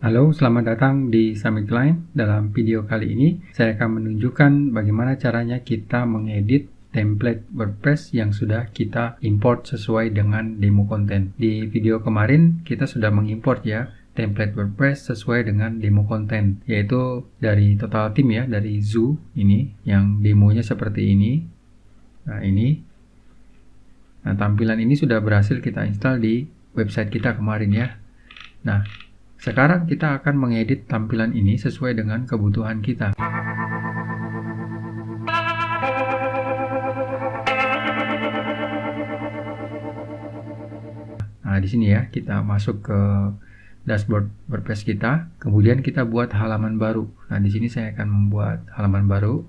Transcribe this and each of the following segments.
Halo, selamat datang di Summit Line. Dalam video kali ini, saya akan menunjukkan bagaimana caranya kita mengedit template WordPress yang sudah kita import sesuai dengan demo konten. Di video kemarin, kita sudah mengimport ya template WordPress sesuai dengan demo konten, yaitu dari Total Team ya, dari Zoo ini, yang demonya seperti ini. Nah, ini. Nah, tampilan ini sudah berhasil kita install di website kita kemarin ya. Nah, sekarang kita akan mengedit tampilan ini sesuai dengan kebutuhan kita. Nah, di sini ya, kita masuk ke dashboard WordPress kita, kemudian kita buat halaman baru. Nah, di sini saya akan membuat halaman baru,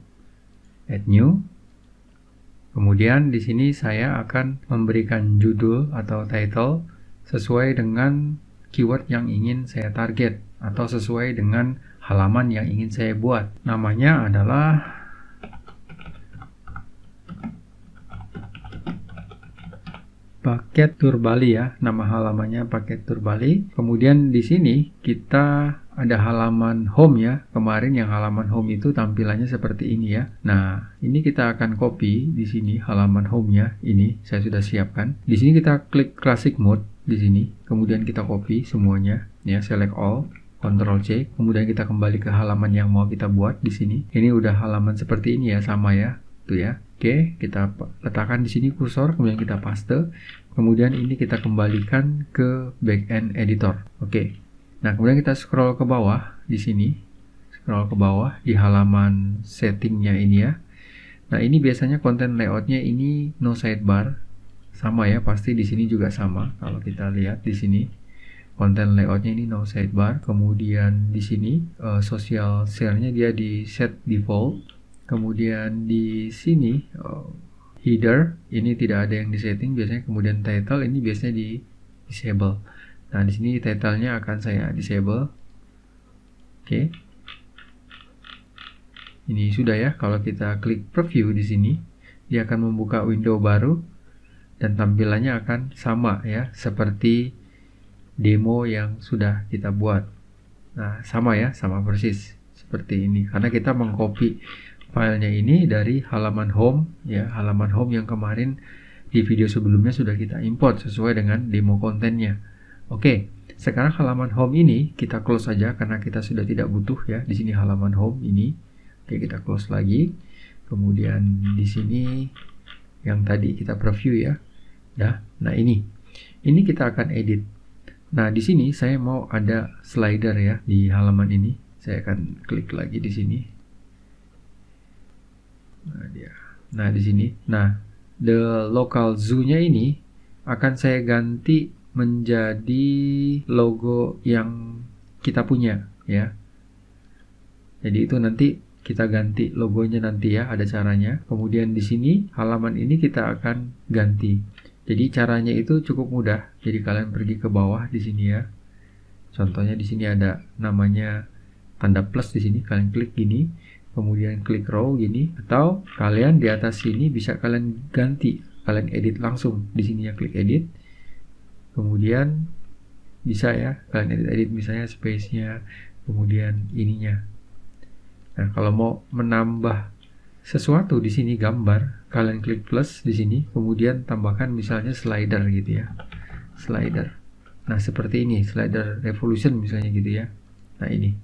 add new. Kemudian di sini saya akan memberikan judul atau title sesuai dengan keyword yang ingin saya target atau sesuai dengan halaman yang ingin saya buat. Namanya adalah paket Tour Bali ya, nama halamannya paket Tour Bali. Kemudian di sini kita ada halaman home ya. Kemarin yang halaman home itu tampilannya seperti ini ya. Nah, ini kita akan copy di sini halaman home-nya. Ini saya sudah siapkan. Di sini kita klik classic mode di sini. Kemudian kita copy semuanya ya, select all. Ctrl C, kemudian kita kembali ke halaman yang mau kita buat di sini. Ini udah halaman seperti ini ya, sama ya. Tuh ya. Oke, kita letakkan di sini kursor, kemudian kita paste. Kemudian ini kita kembalikan ke backend editor. Oke. Nah, kemudian kita scroll ke bawah di sini. Scroll ke bawah di halaman settingnya ini ya. Nah, ini biasanya konten layoutnya ini no sidebar. Sama ya, pasti di sini juga sama. Kalau kita lihat di sini. Konten layoutnya ini no sidebar. Kemudian di sini social share-nya dia di set default. Kemudian di sini header ini tidak ada yang disetting biasanya. Kemudian title ini biasanya di disable. Nah, di sini title-nya akan saya disable. Oke. Ini sudah ya. Kalau kita klik preview di sini, dia akan membuka window baru dan tampilannya akan sama ya, seperti demo yang sudah kita buat. Nah, sama ya, sama persis seperti ini. Karena kita mengcopy filenya ini dari halaman home ya, halaman home yang kemarin di video sebelumnya sudah kita import sesuai dengan demo kontennya. Oke, sekarang halaman home ini kita close saja karena kita sudah tidak butuh ya. Di sini halaman home ini. Oke, kita close lagi. Kemudian di sini yang tadi kita preview ya. Nah, ini kita akan edit. Nah, di sini saya mau ada slider ya di halaman ini. Saya akan klik lagi di sini. Nah, di sini. Nah, the local zoo-nya ini akan saya ganti menjadi logo yang kita punya ya. Jadi itu nanti kita ganti logonya nanti ya, ada caranya. Kemudian di sini halaman ini kita akan ganti. Jadi caranya itu cukup mudah. Jadi kalian pergi ke bawah di sini ya. Contohnya di sini ada namanya tanda plus di sini, kalian klik gini. Kemudian klik row gini, atau kalian di atas sini bisa kalian ganti, kalian edit langsung di sini ya, klik edit. Kemudian bisa ya, kalian edit misalnya space-nya, kemudian ininya. Nah, kalau mau menambah sesuatu di sini gambar, kalian klik plus di sini, kemudian tambahkan misalnya slider gitu ya. Slider. Nah, seperti ini, slider revolution misalnya gitu ya. Nah, ini.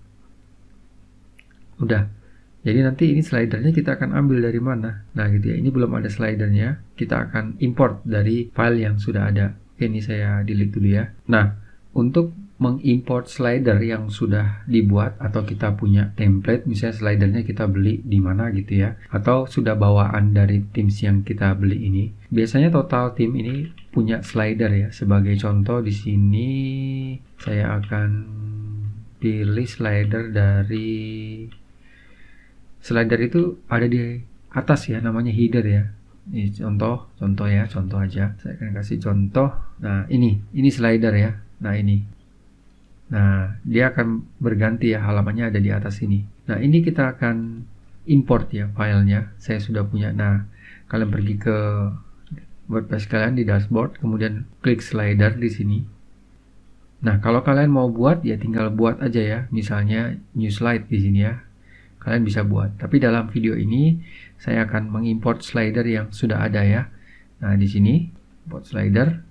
Udah. Jadi nanti ini slidernya kita akan ambil dari mana? Nah, gitu ya. Ini belum ada slidernya. Kita akan import dari file yang sudah ada. Oke, ini saya delete dulu ya. Nah, untuk mengimport slider yang sudah dibuat atau kita punya template, misalnya slidernya kita beli di mana gitu ya, atau sudah bawaan dari Teams yang kita beli ini. Biasanya Total Team ini punya slider ya. Sebagai contoh di sini saya akan pilih slider dari slider itu ada di atas ya, namanya header ya. Ini contoh ya, contoh aja. Saya akan kasih contoh. Nah, ini slider ya. Nah, ini. Nah, dia akan berganti ya, halamannya ada di atas sini. Nah, ini kita akan import ya filenya. Saya sudah punya. Nah, kalian pergi ke WordPress kalian di dashboard, kemudian klik slider di sini. Nah, kalau kalian mau buat ya tinggal buat aja ya. Misalnya new slide di sini ya. Kalian bisa buat. Tapi dalam video ini saya akan mengimport slider yang sudah ada ya. Nah, di sini import slider.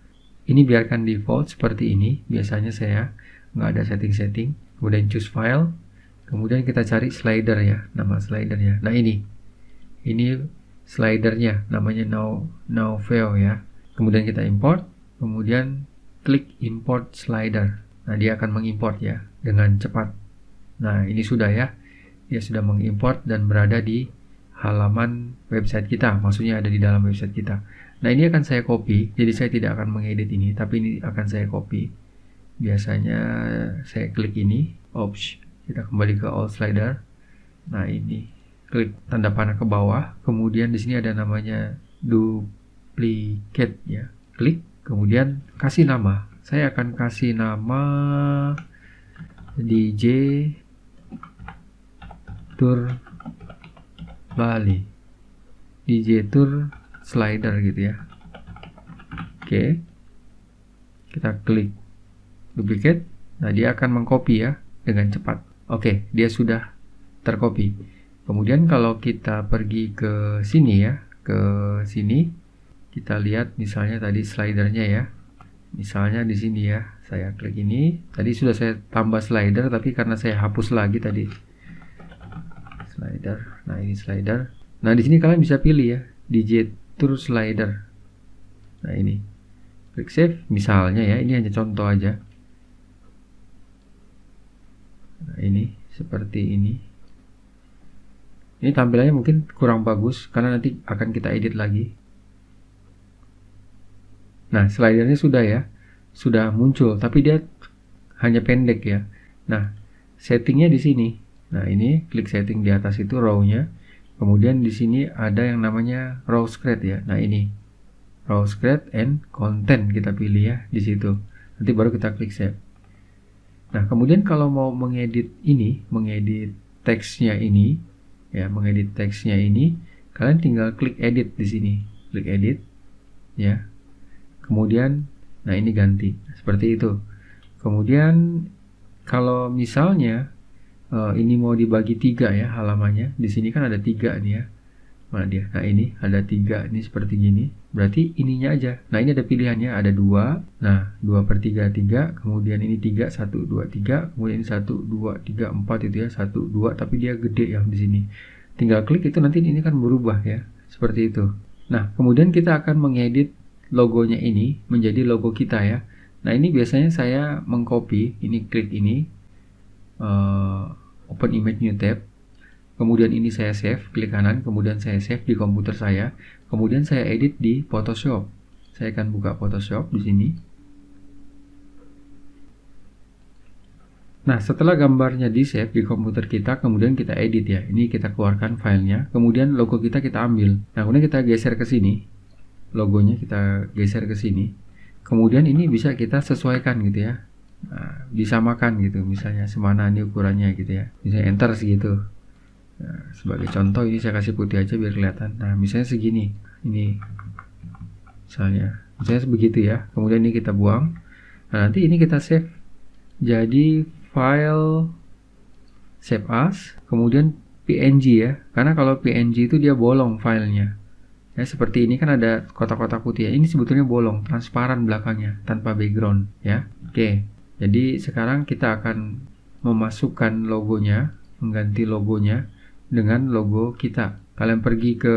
Ini biarkan default seperti ini. Biasanya saya nggak ada setting-setting. Kemudian choose file. Kemudian kita cari slider ya, nama slidernya. Nah, ini slidernya, namanya Noveo ya. Kemudian kita import. Kemudian klik import slider. Nah, dia akan mengimport ya dengan cepat. Nah, ini sudah ya. Dia sudah mengimport dan berada di halaman website kita. Maksudnya ada di dalam website kita. Nah, ini akan saya copy. Jadi saya tidak akan mengedit ini, tapi ini akan saya copy. Biasanya saya klik ini, Oops. Kita kembali ke all slider. Nah, ini klik tanda panah ke bawah. Kemudian di sini ada namanya duplicate ya. Klik. Kemudian kasih nama. Saya akan kasih nama DJ Tour Bali. DJ Tour Slider gitu ya. Oke. Kita klik duplicate. Nah, dia akan mengcopy ya dengan cepat. Oke, dia sudah tercopy. Kemudian kalau kita pergi ke sini ya, ke sini kita lihat misalnya tadi slidernya ya. Misalnya di sini ya, saya klik ini. Tadi sudah saya tambah slider, tapi karena saya hapus lagi tadi slider. Nah, ini slider. Nah, di sini kalian bisa pilih ya, DJ Tour Slider. Nah, ini klik save. Misalnya ya, ini hanya contoh aja. Nah, ini seperti ini. Ini tampilannya mungkin kurang bagus karena nanti akan kita edit lagi. Nah, slidernya sudah ya, sudah muncul, tapi dia hanya pendek ya. Nah, settingnya di sini. Nah, ini klik setting di atas itu row-nya. Kemudian di sini ada yang namanya row spread ya. Nah, ini row spread and content kita pilih ya di situ. Nanti baru kita klik save. Nah, kemudian kalau mau mengedit ini, mengedit teksnya ini, ya, mengedit teksnya ini, kalian tinggal klik edit di sini, klik edit, ya. Kemudian, nah ini ganti, seperti itu. Kemudian, kalau misalnya ini mau dibagi 3 ya halamannya, di sini kan ada 3 nih ya. Mana dia? Nah, ini ada 3, ini seperti gini. Berarti ininya aja. Nah, ini ada pilihannya, ada 2. Nah, 2/3, 3. Kemudian ini 3, 1, 2, 3. Kemudian ini 1, 2, 3, 4 itu ya. 1, 2, tapi dia gede yang di sini. Tinggal klik itu nanti ini kan berubah ya. Seperti itu. Nah, kemudian kita akan mengedit logonya ini menjadi logo kita ya. Nah, ini biasanya saya mengcopy. Ini klik ini. Open image new tab. Kemudian ini saya save, klik kanan, kemudian saya save di komputer saya. Kemudian saya edit di Photoshop. Saya akan buka Photoshop di sini. Nah, setelah gambarnya di save di komputer kita, kemudian kita edit ya. Ini kita keluarkan filenya. Kemudian logo kita ambil. Nah, kemudian kita geser ke sini. Logonya kita geser ke sini. Kemudian ini bisa kita sesuaikan gitu ya. Nah, disamakan gitu. Misalnya semana ini ukurannya gitu ya. Misalnya enter segitu. Nah, sebagai contoh ini saya kasih putih aja biar kelihatan. Nah, misalnya segini, ini misalnya begitu ya. Kemudian ini kita buang. Nah, nanti ini kita save jadi file save as, kemudian PNG ya. Karena kalau PNG itu dia bolong filenya. Ya, seperti ini kan ada kotak-kotak putih ya. Ini sebetulnya bolong, transparan belakangnya tanpa background ya. Oke. Jadi sekarang kita akan memasukkan logonya, mengganti logonya dengan logo kita. Kalian pergi ke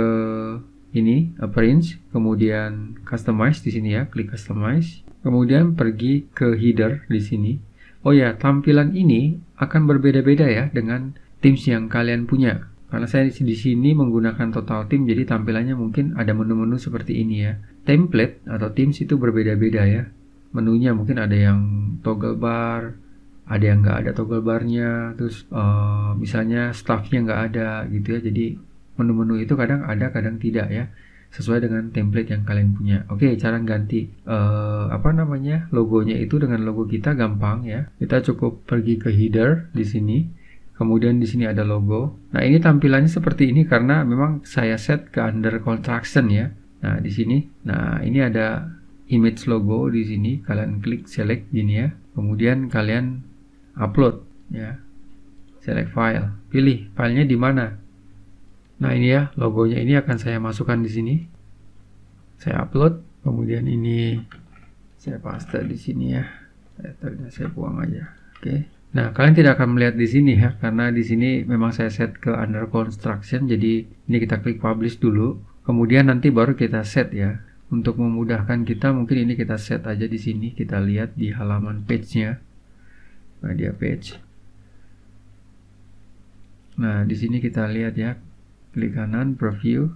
ini, Appearance, kemudian Customize di sini ya, klik Customize. Kemudian pergi ke Header di sini. Oh ya, tampilan ini akan berbeda-beda ya dengan themes yang kalian punya. Karena saya di sini menggunakan Total Theme, jadi tampilannya mungkin ada menu-menu seperti ini ya. Template atau themes itu berbeda-beda ya. Menunya mungkin ada yang toggle bar, ada yang nggak ada toggle barnya, terus misalnya staffnya nggak ada gitu ya. Jadi menu-menu itu kadang ada, kadang tidak ya, sesuai dengan template yang kalian punya. Oke, cara ganti logonya itu dengan logo kita gampang ya. Kita cukup pergi ke header di sini, kemudian di sini ada logo. Nah, ini tampilannya seperti ini karena memang saya set ke under construction ya. Nah, di sini, nah ini ada image logo di sini, kalian klik select gini ya. kemudian kalian upload ya. Select file, pilih filenya di mana. Nah ini ya, logonya ini akan saya masukkan di sini. Saya upload, kemudian ini saya paste di sini ya. Saya buang aja. Oke. Nah, kalian tidak akan melihat di sini ya, karena di sini memang saya set ke under construction. Jadi ini kita klik publish dulu, kemudian nanti baru kita set ya. Untuk memudahkan kita, mungkin ini kita set aja di sini. Kita lihat di halaman page-nya. Media page. Nah, di sini kita lihat ya. Klik kanan, preview.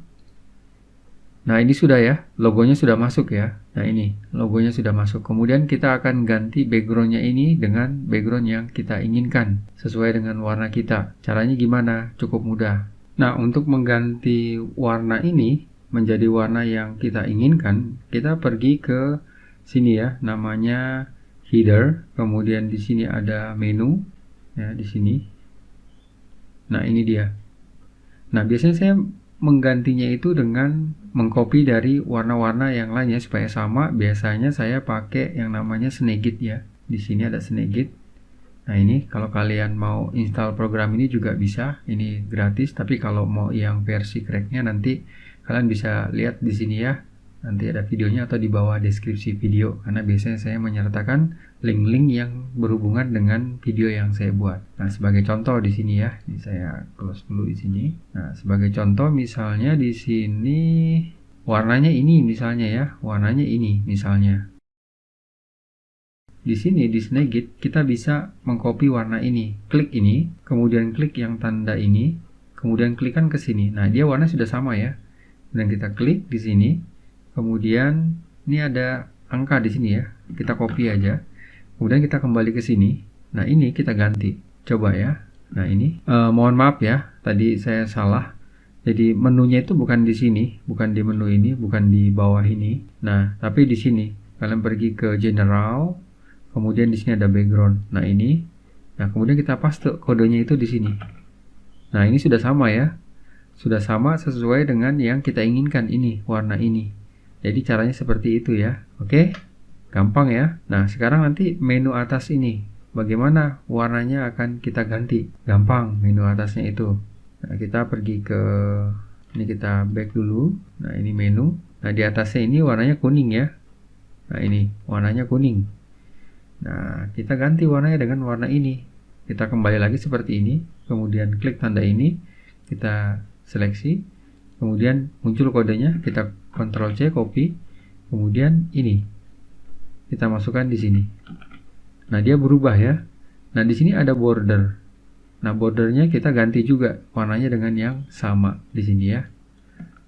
Nah, ini sudah ya, logonya sudah masuk ya. Nah, ini logonya sudah masuk. Kemudian kita akan ganti backgroundnya ini dengan background yang kita inginkan sesuai dengan warna kita. Caranya gimana? Cukup mudah. Nah, untuk mengganti warna ini menjadi warna yang kita inginkan, kita pergi ke sini ya, namanya header. Kemudian di sini ada menu ya, di sini. Nah, ini dia. Nah, biasanya saya menggantinya itu dengan mengcopy dari warna-warna yang lainnya supaya sama. Biasanya saya pakai yang namanya Snagit ya. Di sini ada Snagit. Nah, ini kalau kalian mau install program ini juga bisa. Ini gratis, tapi kalau mau yang versi cracknya nanti kalian bisa lihat di sini ya. Nanti ada videonya atau di bawah deskripsi video, karena biasanya saya menyertakan link-link yang berhubungan dengan video yang saya buat. Nah, sebagai contoh di sini ya, ini saya close dulu di sini. Nah, sebagai contoh misalnya di sini warnanya ini misalnya ya, warnanya ini misalnya. Di sini di Snagit kita bisa mengcopy warna ini. Klik ini, kemudian klik yang tanda ini, kemudian klikkan ke sini. Nah, dia warna sudah sama ya. Dan kita klik di sini. Kemudian ini ada angka di sini ya, kita copy aja. Kemudian kita kembali ke sini. Nah, ini kita ganti. Coba ya. Nah, ini mohon maaf ya, tadi saya salah. Jadi menunya itu bukan di sini, bukan di menu ini, bukan di bawah ini. Nah, tapi di sini. Kalian pergi ke general, kemudian di sini ada background. Nah, ini. Nah, kemudian kita paste kodenya itu di sini. Nah, ini sudah sama ya. Sudah sama sesuai dengan yang kita inginkan ini, warna ini. Jadi caranya seperti itu ya. Oke? Gampang ya. Nah, sekarang nanti menu atas ini bagaimana warnanya akan kita ganti. Gampang menu atasnya itu. Nah, kita pergi ke ini, kita back dulu. Nah, ini menu. Nah, di atasnya ini warnanya kuning ya. Nah, ini warnanya kuning. Nah, kita ganti warnanya dengan warna ini. Kita kembali lagi seperti ini. Kemudian klik tanda ini. Kita seleksi. Kemudian muncul kodenya, kita Ctrl C, copy. Kemudian ini kita masukkan di sini. Nah, dia berubah ya. Nah, di sini ada border. Nah, bordernya kita ganti juga warnanya dengan yang sama di sini ya.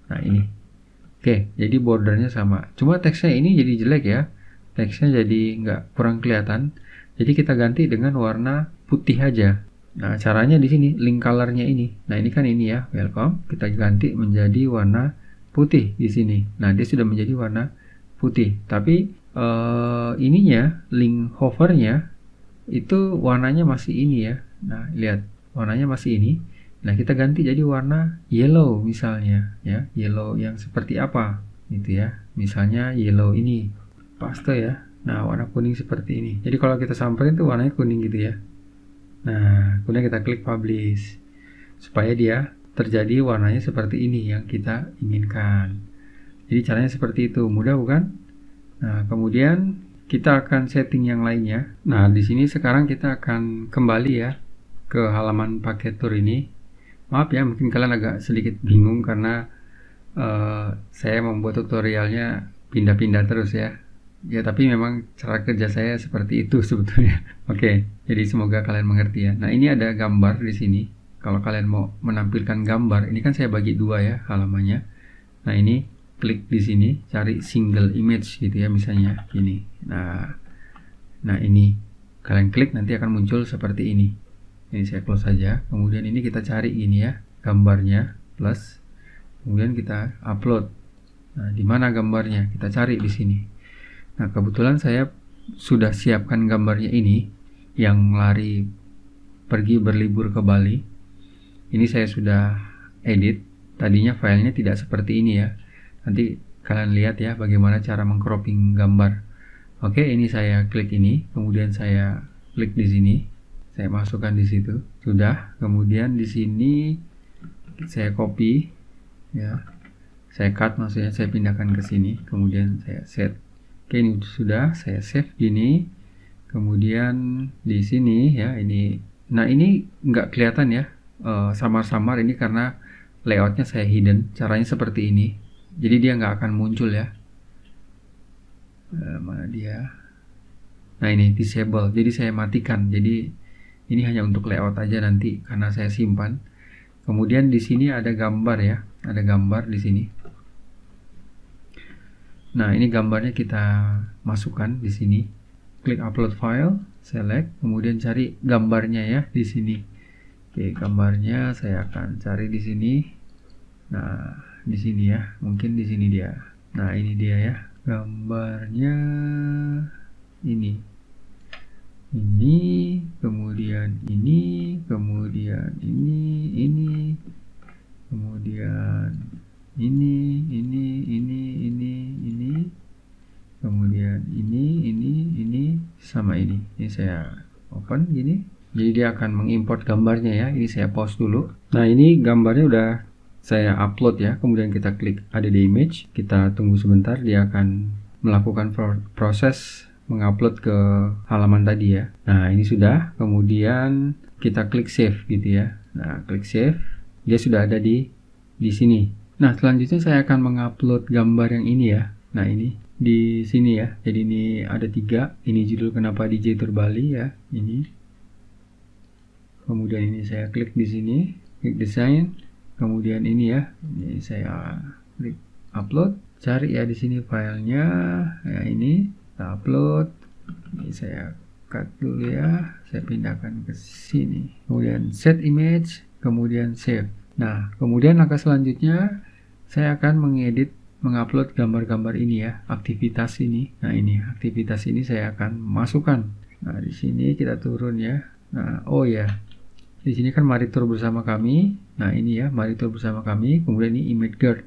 Nah, ini. Oke, jadi bordernya sama. Cuma teksnya ini jadi jelek ya. Teksnya jadi kurang kelihatan. Jadi kita ganti dengan warna putih aja. Nah, caranya di sini link colornya ini. Nah, ini kan ini ya, welcome. Kita ganti menjadi warna putih di sini. Nah, dia sudah menjadi warna putih. Tapi ininya, link hovernya itu warnanya masih ini ya. Nah, lihat warnanya masih ini. Nah, kita ganti jadi warna yellow misalnya ya. Yellow yang seperti apa? Gitu ya. Misalnya yellow ini. Paste ya. Nah, warna kuning seperti ini. Jadi kalau kita samperin tuh warnanya kuning gitu ya. Nah, kemudian kita klik publish supaya dia terjadi warnanya seperti ini yang kita inginkan. Jadi caranya seperti itu, mudah bukan? Nah, kemudian kita akan setting yang lainnya. Nah, di sini sekarang kita akan kembali ya ke halaman Pakettur ini. Maaf ya, mungkin kalian agak sedikit bingung karena saya membuat tutorialnya pindah-pindah terus ya. Ya, tapi memang cara kerja saya seperti itu sebetulnya. Oke, jadi semoga kalian mengerti ya. Nah, ini ada gambar di sini. Kalau kalian mau menampilkan gambar, ini kan saya bagi dua ya halamannya. Nah, ini klik di sini, cari single image gitu ya, misalnya ini. Nah ini kalian klik nanti akan muncul seperti ini. Ini saya close saja. Kemudian ini kita cari ini ya, gambarnya plus. Kemudian kita upload. Nah, di mana gambarnya? Kita cari di sini. Nah, kebetulan saya sudah siapkan gambarnya ini yang lari pergi berlibur ke Bali. Ini saya sudah edit. Tadinya filenya tidak seperti ini ya. Nanti kalian lihat ya bagaimana cara mengcropping gambar. Oke, ini saya klik ini, kemudian saya klik di sini, saya masukkan di situ, sudah. Kemudian di sini saya copy, ya, saya cut, maksudnya saya pindahkan ke sini, kemudian saya set. Oke, ini sudah, saya save gini, kemudian di sini ya ini. Nah ini nggak kelihatan ya, samar-samar ini karena layoutnya saya hidden. Caranya seperti ini, jadi dia nggak akan muncul ya. Mana dia? Nah ini disable, jadi saya matikan. Jadi ini hanya untuk layout aja nanti karena saya simpan. Kemudian di sini ada gambar ya, ada gambar di sini. Nah ini gambarnya kita masukkan di sini. Klik upload file, select, kemudian cari gambarnya ya di sini. Oke, gambarnya saya akan cari di sini. Nah di sini ya, mungkin di sini dia. Nah ini dia ya. Gambarnya ini, kemudian ini, kemudian ini, kemudian ini, kemudian ini, sama ini. Ini saya open gini. Jadi dia akan mengimport gambarnya ya. Ini saya pause dulu. Nah ini gambarnya udah saya upload ya, kemudian kita klik add the image, kita tunggu sebentar, dia akan melakukan proses mengupload ke halaman tadi ya. Nah ini sudah, kemudian kita klik save gitu ya. Nah klik save, dia sudah ada di sini. Nah selanjutnya saya akan mengupload gambar yang ini ya. Nah ini di sini ya, jadi ini ada 3, ini judul kenapa DJ Tour Bali ya, ini. Kemudian ini saya klik di sini, klik design. Kemudian ini ya, ini saya klik upload, cari ya di sini filenya, ya ini kita upload. Ini saya cut dulu ya, saya pindahkan ke sini. Kemudian set image, kemudian save. Nah, kemudian langkah selanjutnya saya akan mengupload gambar-gambar ini ya, aktivitas ini. Nah ini aktivitas ini saya akan masukkan. Nah di sini kita turun ya. Nah oh ya. Di sini kan mari tour bersama kami. Nah ini ya, mari tour bersama kami. Kemudian ini image guard.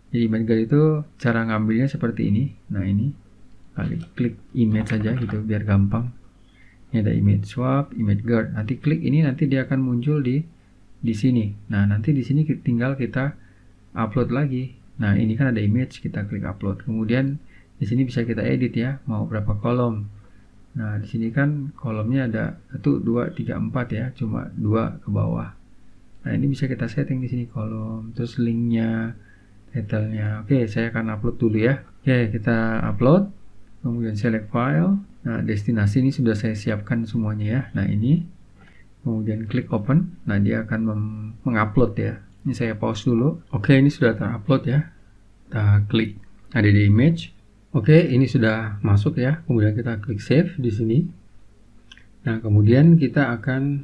Jadi image guard itu cara ngambilnya seperti ini. Nah ini klik image saja gitu biar gampang. Ini ada image swap, image guard. Nanti klik ini, nanti dia akan muncul di sini. Nah nanti di sini tinggal kita upload lagi. Nah ini kan ada image, kita klik upload. Kemudian di sini bisa kita edit ya, mau berapa kolom. Nah, di sini kan kolomnya ada 1, 2, 3, 4 ya, cuma 2 ke bawah. Nah, ini bisa kita setting di sini kolom, terus linknya, title-nya. Oke, saya akan upload dulu ya. Oke, kita upload, kemudian select file. Nah, destinasi ini sudah saya siapkan semuanya ya. Nah, ini, kemudian klik open. Nah, dia akan mengupload ya. Ini saya pause dulu. Oke, ini sudah terupload ya. Kita klik ada di image. Oke, ini sudah masuk ya. Kemudian kita klik save di sini. Nah, kemudian kita akan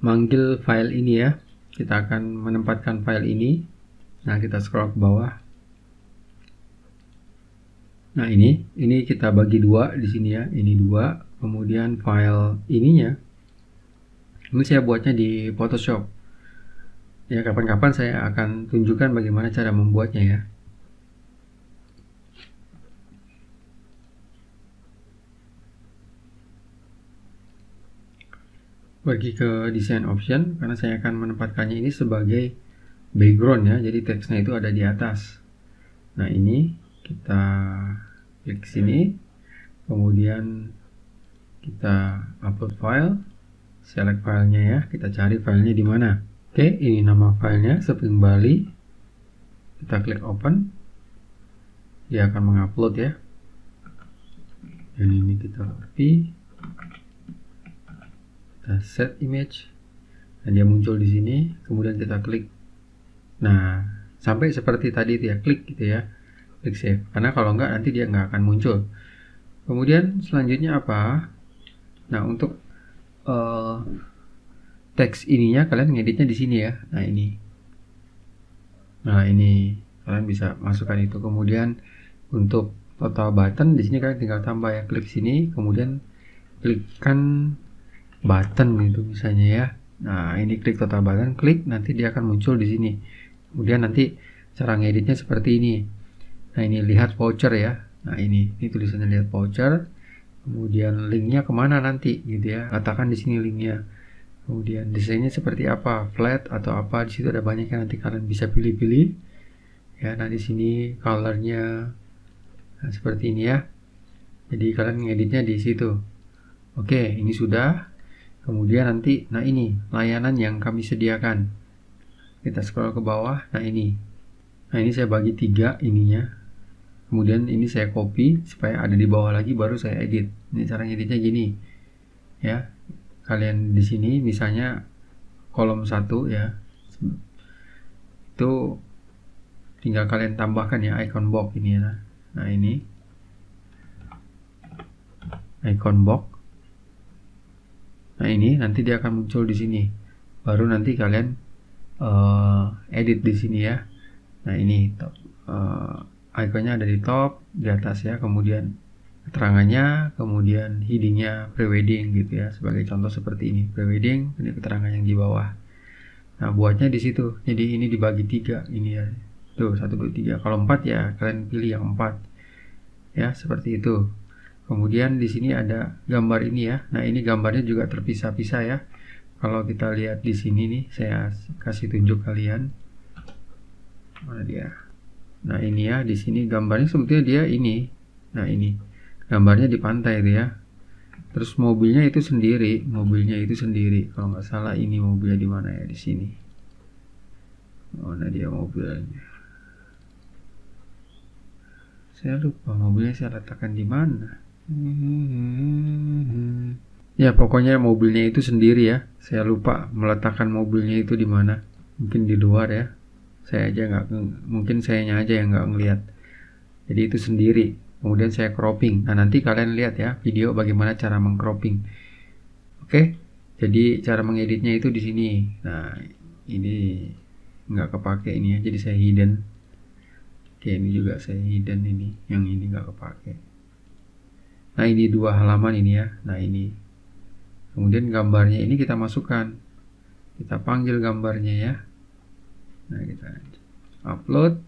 memanggil file ini ya. Kita akan menempatkan file ini. Nah, kita scroll ke bawah. Nah, ini kita bagi 2 di sini ya. Ini 2. Kemudian file ininya, ini saya buatnya di Photoshop. Ya, kapan-kapan saya akan tunjukkan bagaimana cara membuatnya ya. Pergi ke design option karena saya akan menempatkannya ini sebagai background ya, jadi teksnya itu ada di atas. Nah ini kita klik sini, kemudian kita upload file, select filenya ya, kita cari filenya di mana. Oke, ini nama filenya Spring Bali. Kita klik open, dia akan mengupload ya. Dan ini kita copy. Kita set image, dan dia muncul di sini. Kemudian kita klik. Nah, sampai seperti tadi itu ya, klik gitu ya, klik save. Karena kalau enggak nanti dia nggak akan muncul. Kemudian selanjutnya apa? Nah, untuk teks ininya kalian ngeditnya di sini ya. Nah ini kalian bisa masukkan itu. Kemudian untuk total button di sini kalian tinggal tambah ya, klik sini, kemudian klikkan button gitu misalnya ya. Nah ini klik total button, klik, nanti dia akan muncul di sini. Kemudian nanti cara ngeditnya seperti ini. Nah ini lihat voucher ya. Nah ini tulisannya lihat voucher. Kemudian linknya kemana nanti gitu ya, katakan di sini linknya. Kemudian desainnya seperti apa, flat atau apa, di situ ada banyak yang nanti kalian bisa pilih-pilih ya. Nah di sini colornya seperti ini ya, jadi kalian ngeditnya di situ. Oke, ini sudah. Kemudian nanti, nah ini layanan yang kami sediakan, kita scroll ke bawah. Nah ini saya bagi 3 ininya. Kemudian ini saya copy supaya ada di bawah lagi, baru saya edit. Ini cara ngeditnya gini ya. Kalian di sini misalnya kolom 1 ya, itu tinggal kalian tambahkan ya icon box ini ya. Nah ini icon box. Nah ini nanti dia akan muncul di sini, baru nanti kalian edit di sini ya. Nah ini top, ikonnya ada di top di atas ya, kemudian keterangannya, kemudian headingnya prewedding gitu ya, sebagai contoh seperti ini prewedding, ini keterangan yang di bawah. Nah buatnya di situ, jadi ini dibagi 3 ini ya, tuh 1, 2, 3. Kalau 4 ya kalian pilih yang 4 ya, seperti itu. Kemudian di sini ada gambar ini ya. Nah ini gambarnya juga terpisah-pisah ya. Kalau kita lihat di sini nih, saya kasih tunjuk kalian. Mana dia? Nah ini ya, di sini gambarnya sebetulnya dia ini. Nah ini gambarnya di pantai itu ya. Terus mobilnya itu sendiri, Kalau nggak salah ini mobilnya di mana ya, di sini. Mana dia mobilnya? Saya lupa mobilnya saya letakkan di mana. Ya pokoknya mobilnya itu sendiri ya. Saya lupa meletakkan mobilnya itu di mana. Mungkin di luar ya. Mungkin sayanya aja yang nggak ngelihat. Jadi itu sendiri. Kemudian saya cropping. Nah nanti kalian lihat ya video bagaimana cara mengcropping. Oke. Jadi cara mengeditnya itu di sini. Nah ini nggak kepake ini ya. Jadi saya hidden. Oke, ini juga saya hidden ini. Yang ini nggak kepake. Nah ini 2 halaman ini ya. Nah ini. Kemudian gambarnya ini kita masukkan. Kita panggil gambarnya ya. Nah kita upload,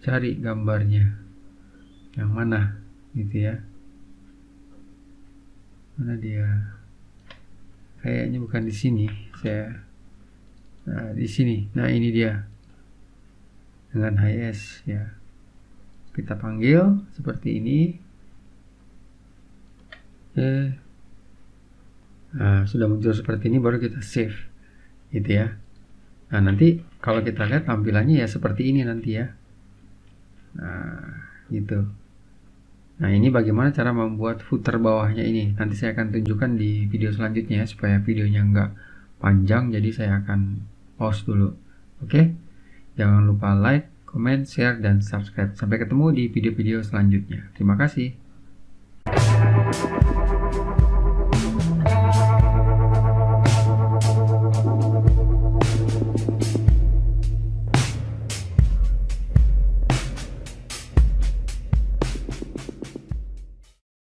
cari gambarnya yang mana gitu ya. Mana dia? Kayaknya bukan di sini. Nah di sini. Nah ini dia dengan high-res ya. Kita panggil seperti ini. Nah sudah muncul seperti ini, baru kita save gitu ya. Nah nanti kalau kita lihat tampilannya ya seperti ini nanti ya. Nah gitu. Nah ini bagaimana cara membuat footer bawahnya ini. Nanti saya akan tunjukkan di video selanjutnya ya, supaya videonya nggak panjang. Jadi saya akan pause dulu. Oke. Jangan lupa like, comment, share, dan subscribe. Sampai ketemu di video-video selanjutnya. Terima kasih.